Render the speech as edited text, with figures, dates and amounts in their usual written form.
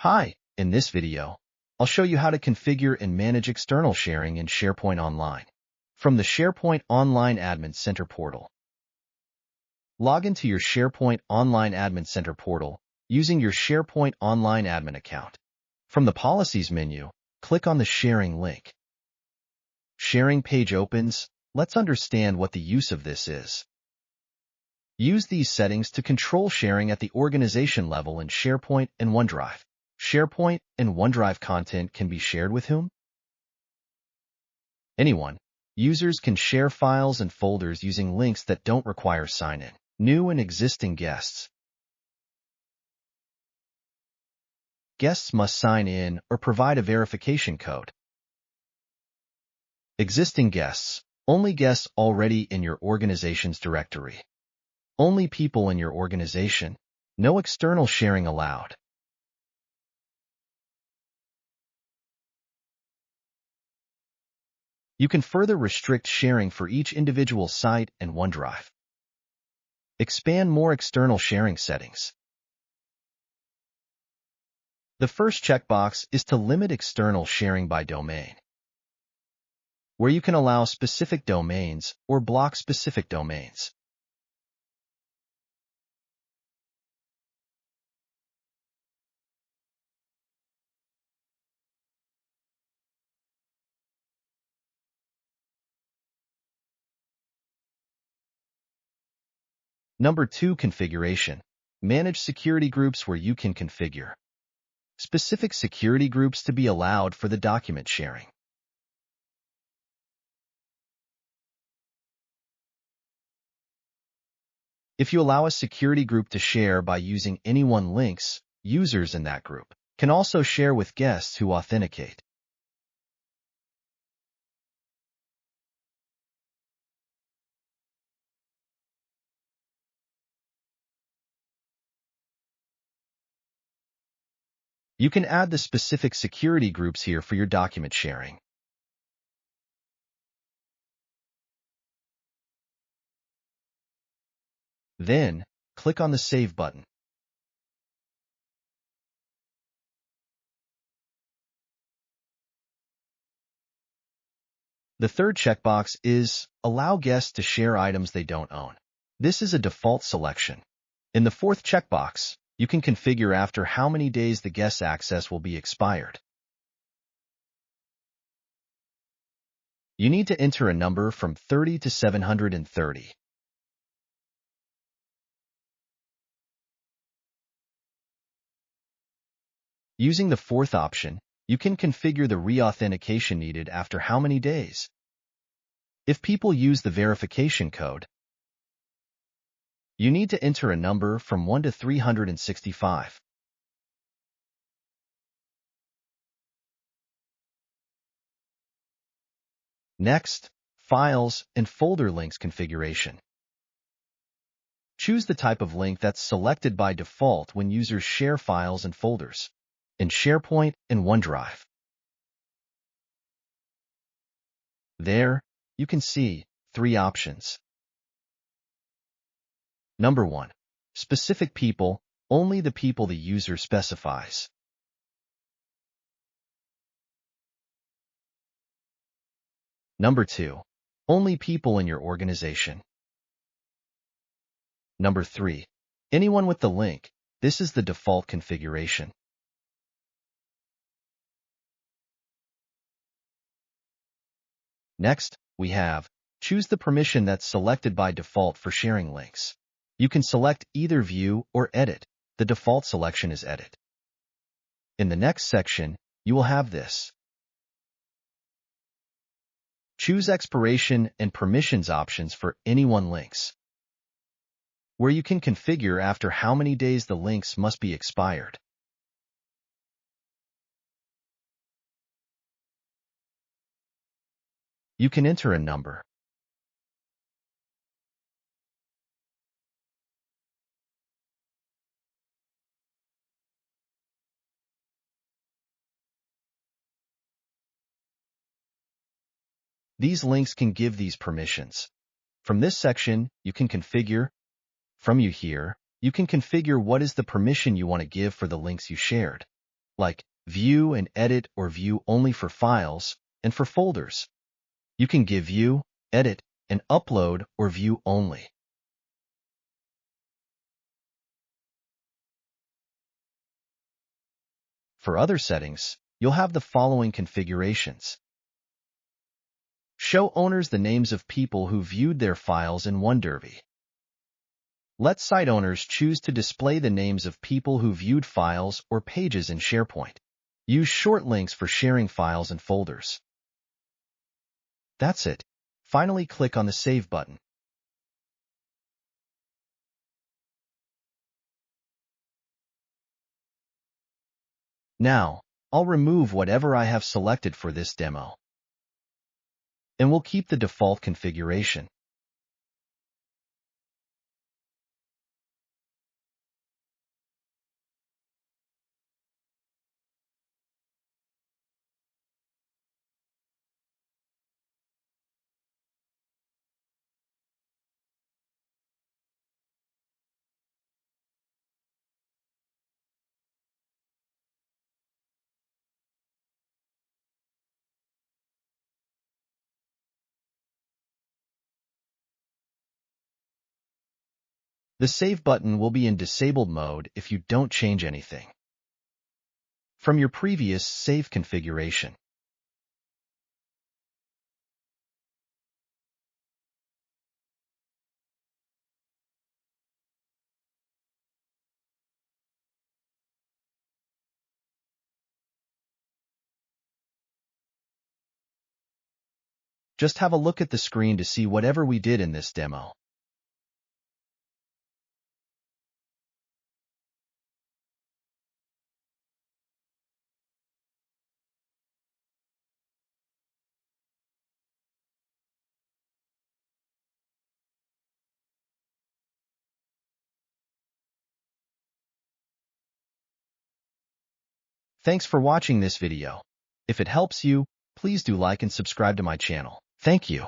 Hi, in this video, I'll show you how to configure and manage external sharing in SharePoint Online from the SharePoint Online Admin Center portal. Log into your SharePoint Online Admin Center portal using your SharePoint Online admin account. From the Policies menu, click on the Sharing link. Sharing page opens. Let's understand what the use of this is. Use these settings to control sharing at the organization level in SharePoint and OneDrive. SharePoint and OneDrive content can be shared with whom? Anyone. Users can share files and folders using links that don't require sign-in. New and existing guests. Guests must sign in or provide a verification code. Existing guests. Only guests already in your organization's directory. Only people in your organization. No external sharing allowed. You can further restrict sharing for each individual site and OneDrive. Expand more external sharing settings. The first checkbox is to limit external sharing by domain, where you can allow specific domains or block specific domains. Number 2, configuration. Manage security groups where you can configure specific security groups to be allowed for the document sharing. If you allow a security group to share by using any one links, users in that group can also share with guests who authenticate. You can add the specific security groups here for your document sharing. Then, click on the Save button. The third checkbox is Allow guests to share items they don't own. This is a default selection. In the fourth checkbox, you can configure after how many days the guest's access will be expired. You need to enter a number from 30 to 730. Using the fourth option, you can configure the re-authentication needed after how many days. If people use the verification code, you need to enter a number from 1 to 365. Next, Files and Folder Links configuration. Choose the type of link that's selected by default when users share files and folders in SharePoint and OneDrive. There, you can see 3 options. Number 1. Specific people, only the people the user specifies. Number 2. Only people in your organization. Number 3. Anyone with the link. This is the default configuration. Next, we have Choose the permission that's selected by default for sharing links. You can select either View or Edit. The default selection is Edit. In the next section, you will have this. Choose expiration and permissions options for any one links, where you can configure after how many days the links must be expired. You can enter a number. These links can give these permissions. From this section, you can configure. From you here, you can configure what is the permission you want to give for the links you shared. like view and edit or view only for files and for folders. You can give view, edit, and upload or view only. For other settings, you'll have the following configurations. Show owners the names of people who viewed their files in OneDerby. Let site owners choose to display the names of people who viewed files or pages in SharePoint. Use short links for sharing files and folders. That's it. Finally, click on the Save button. Now, I'll remove whatever I have selected for this demo, and we'll keep the default configuration. The Save button will be in disabled mode if you don't change anything from your previous save configuration. Just have a look at the screen to see whatever we did in this demo. Thanks for watching this video. If it helps you, please do like and subscribe to my channel. Thank you.